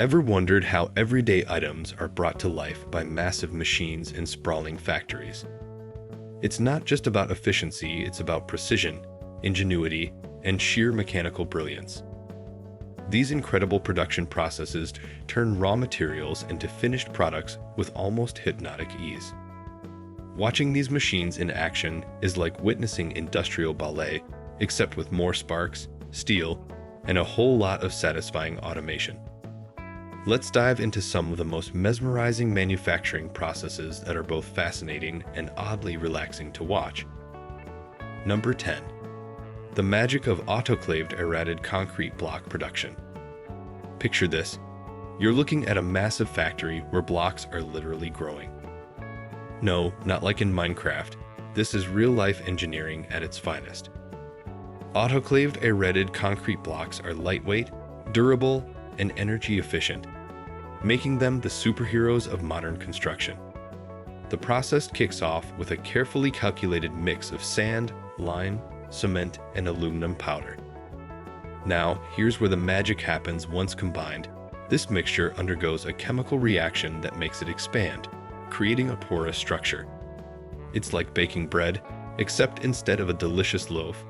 Ever wondered how everyday items are brought to life by massive machines in sprawling factories? It's not just about efficiency, it's about precision, ingenuity, and sheer mechanical brilliance. These incredible production processes turn raw materials into finished products with almost hypnotic ease. Watching these machines in action is like witnessing industrial ballet, except with more sparks, steel, and a whole lot of satisfying automation. Let's dive into some of the most mesmerizing manufacturing processes that are both fascinating and oddly relaxing to watch. Number 10. The magic of autoclaved aerated concrete block production. Picture this. You're looking at a massive factory where blocks are literally growing. No, not like in Minecraft. This is real-life engineering at its finest. Autoclaved aerated concrete blocks are lightweight, durable, and energy efficient, making them the superheroes of modern construction. The process kicks off with a carefully calculated mix of sand, lime, cement, and aluminum powder. Now, here's where the magic happens. Once combined, this mixture undergoes a chemical reaction that makes it expand, creating a porous structure. It's like baking bread, except instead of a delicious loaf,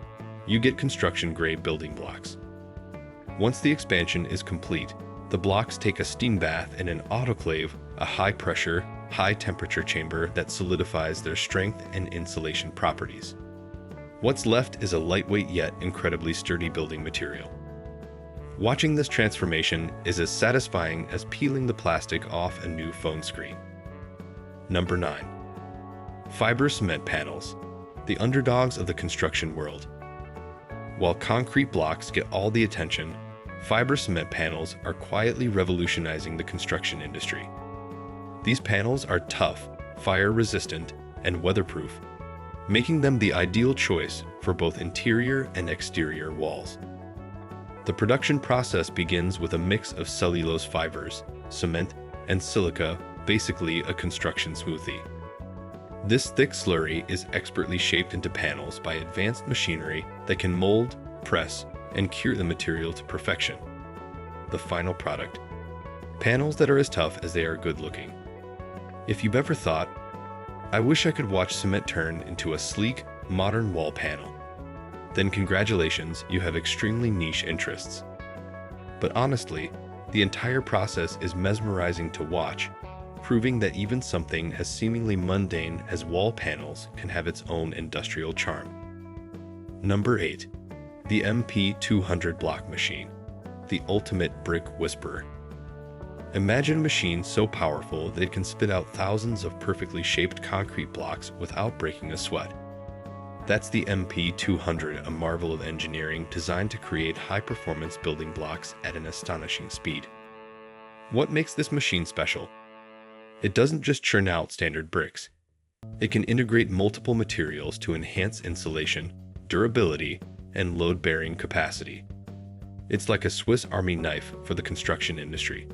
you get construction-grade building blocks. Once the expansion is complete, the blocks take a steam bath in an autoclave, a high-pressure, high-temperature chamber that solidifies their strength and insulation properties. What's left is a lightweight yet incredibly sturdy building material. Watching this transformation is as satisfying as peeling the plastic off a new phone screen. Number 9. Fiber cement panels, the underdogs of the construction world. While concrete blocks get all the attention, fiber cement panels are quietly revolutionizing the construction industry. These panels are tough, fire-resistant, and weatherproof, making them the ideal choice for both interior and exterior walls. The production process begins with a mix of cellulose fibers, cement, and silica, basically a construction smoothie. This thick slurry is expertly shaped into panels by advanced machinery that can mold, press, and cure the material to perfection. The final product: panels that are as tough as they are good-looking. If you've ever thought, "I wish I could watch cement turn into a sleek, modern wall panel," then congratulations, you have extremely niche interests. But honestly, the entire process is mesmerizing to watch, proving that even something as seemingly mundane as wall panels can have its own industrial charm. Number 8. The MP200 block machine, the ultimate brick whisperer. Imagine a machine so powerful that it can spit out thousands of perfectly shaped concrete blocks without breaking a sweat. That's the MP200, a marvel of engineering designed to create high-performance building blocks at an astonishing speed. What makes this machine special? It doesn't just churn out standard bricks. It can integrate multiple materials to enhance insulation, durability, and load-bearing capacity. It's like a Swiss Army knife for the construction industry.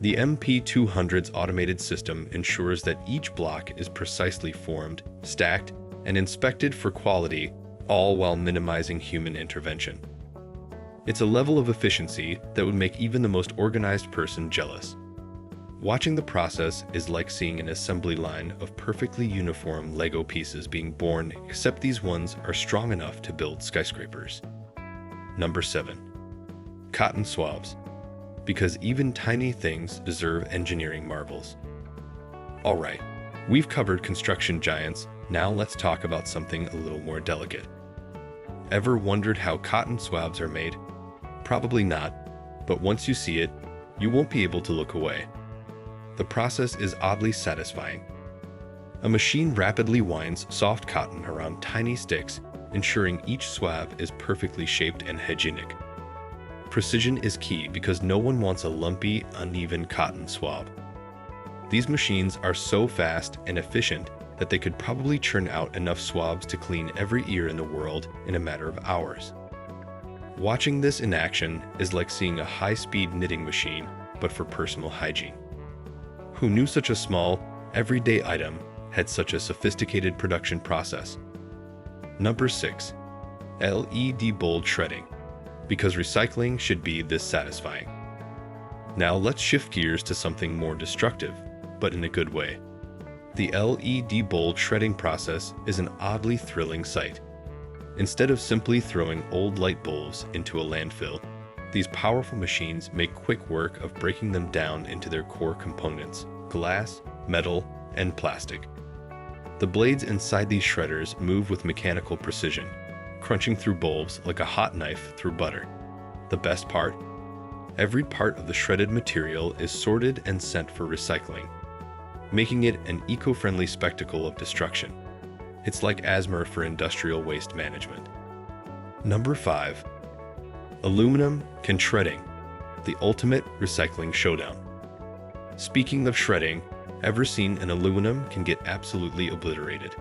The MP200's automated system ensures that each block is precisely formed, stacked, and inspected for quality, all while minimizing human intervention. It's a level of efficiency that would make even the most organized person jealous. Watching the process is like seeing an assembly line of perfectly uniform Lego pieces being born, except these ones are strong enough to build skyscrapers. Number 7. Cotton swabs, because even tiny things deserve engineering marvels. Alright, we've covered construction giants, now let's talk about something a little more delicate. Ever wondered how cotton swabs are made? Probably not, but once you see it, you won't be able to look away. The process is oddly satisfying. A machine rapidly winds soft cotton around tiny sticks, ensuring each swab is perfectly shaped and hygienic. Precision is key because no one wants a lumpy, uneven cotton swab. These machines are so fast and efficient that they could probably churn out enough swabs to clean every ear in the world in a matter of hours. Watching this in action is like seeing a high-speed knitting machine, but for personal hygiene. Who knew such a small, everyday item had such a sophisticated production process? Number 6. LED bold shredding, because recycling should be this satisfying. Now let's shift gears to something more destructive, but in a good way. The LED bulb shredding process is an oddly thrilling sight. Instead of simply throwing old light bulbs into a landfill, these powerful machines make quick work of breaking them down into their core components: glass, metal, and plastic. The blades inside these shredders move with mechanical precision, crunching through bulbs like a hot knife through butter. The best part? Every part of the shredded material is sorted and sent for recycling, making it an eco-friendly spectacle of destruction. It's like ASMR for industrial waste management. Number 5. Aluminum can shredding, the ultimate recycling showdown. Speaking of shredding, ever seen an aluminum can get absolutely obliterated?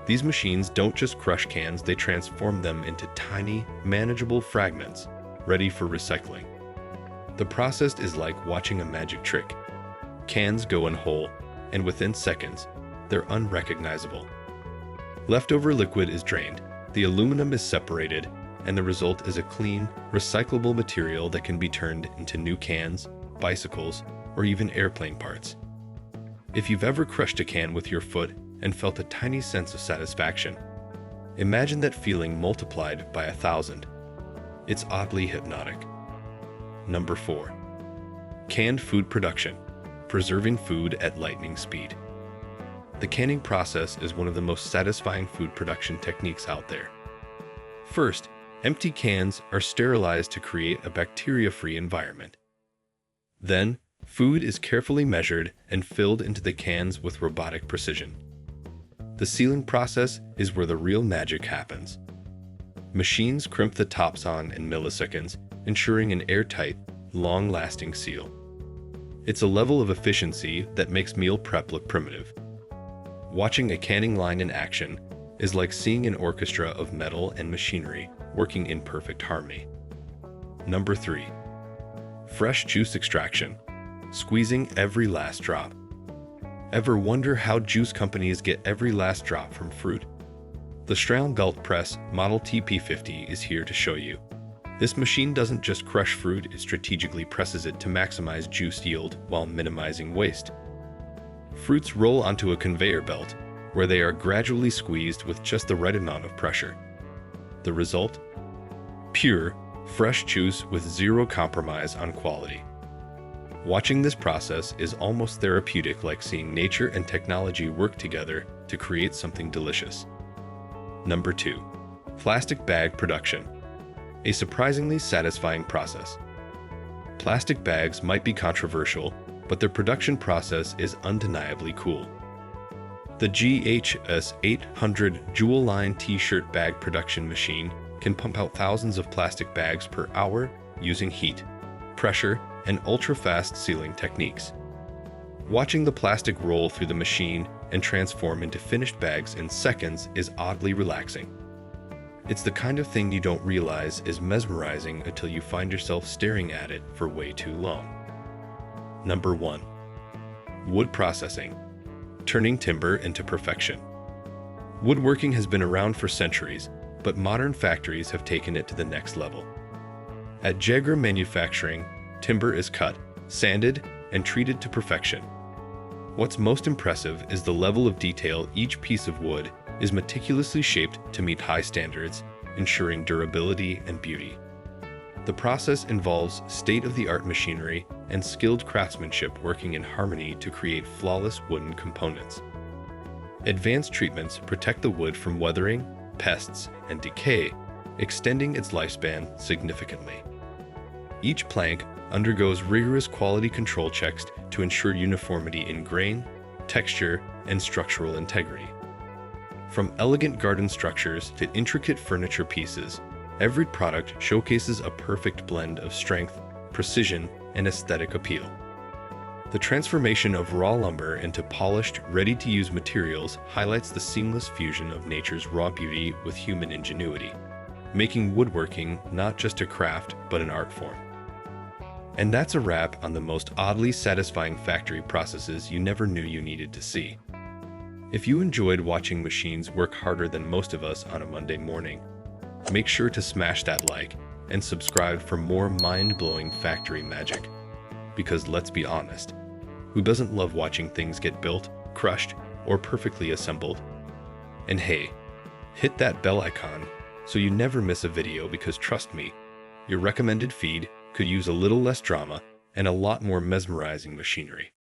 These machines don't just crush cans, they transform them into tiny, manageable fragments, ready for recycling. The process is like watching a magic trick. Cans go in whole, and within seconds, they're unrecognizable. Leftover liquid is drained, the aluminum is separated, and the result is a clean, recyclable material that can be turned into new cans, bicycles, or even airplane parts. If you've ever crushed a can with your foot and felt a tiny sense of satisfaction, imagine that feeling multiplied by 1,000. It's oddly hypnotic. Number 4. Canned food production, preserving food at lightning speed. The canning process is one of the most satisfying food production techniques out there. First, empty cans are sterilized to create a bacteria-free environment. Then, food is carefully measured and filled into the cans with robotic precision. The sealing process is where the real magic happens. Machines crimp the tops on in milliseconds, ensuring an airtight, long-lasting seal. It's a level of efficiency that makes meal prep look primitive. Watching a canning line in action is like seeing an orchestra of metal and machinery working in perfect harmony. Number 3. Fresh juice extraction, squeezing every last drop. Ever wonder how juice companies get every last drop from fruit? The Strahlgalt Press Model TP50 is here to show you. This machine doesn't just crush fruit, it strategically presses it to maximize juice yield while minimizing waste. Fruits roll onto a conveyor belt, where they are gradually squeezed with just the right amount of pressure. The result? Pure, fresh juice with zero compromise on quality. Watching this process is almost therapeutic, like seeing nature and technology work together to create something delicious. Number 2. Plastic bag production, a surprisingly satisfying process. Plastic bags might be controversial, but their production process is undeniably cool. The GHS 800 Jewel Line T-shirt bag production machine can pump out thousands of plastic bags per hour using heat, pressure, and ultra-fast sealing techniques. Watching the plastic roll through the machine and transform into finished bags in seconds is oddly relaxing. It's the kind of thing you don't realize is mesmerizing until you find yourself staring at it for way too long. Number 1. Wood processing, turning timber into perfection. Woodworking has been around for centuries, but modern factories have taken it to the next level. At Jaeger Manufacturing, timber is cut, sanded, and treated to perfection. What's most impressive is the level of detail. Each piece of wood is meticulously shaped to meet high standards, ensuring durability and beauty. The process involves state-of-the-art machinery and skilled craftsmanship working in harmony to create flawless wooden components. Advanced treatments protect the wood from weathering, pests, and decay, extending its lifespan significantly. Each plank undergoes rigorous quality control checks to ensure uniformity in grain, texture, and structural integrity. From elegant garden structures to intricate furniture pieces, every product showcases a perfect blend of strength, precision, and aesthetic appeal. The transformation of raw lumber into polished, ready-to-use materials highlights the seamless fusion of nature's raw beauty with human ingenuity, making woodworking not just a craft but an art form. And that's a wrap on the most oddly satisfying factory processes you never knew you needed to see. If you enjoyed watching machines work harder than most of us on a Monday morning, make sure to smash that like and subscribe for more mind-blowing factory magic. because let's be honest, who doesn't love watching things get built, crushed, or perfectly assembled? And hey, hit that bell icon so you never miss a video, because trust me, your recommended feed could use a little less drama and a lot more mesmerizing machinery.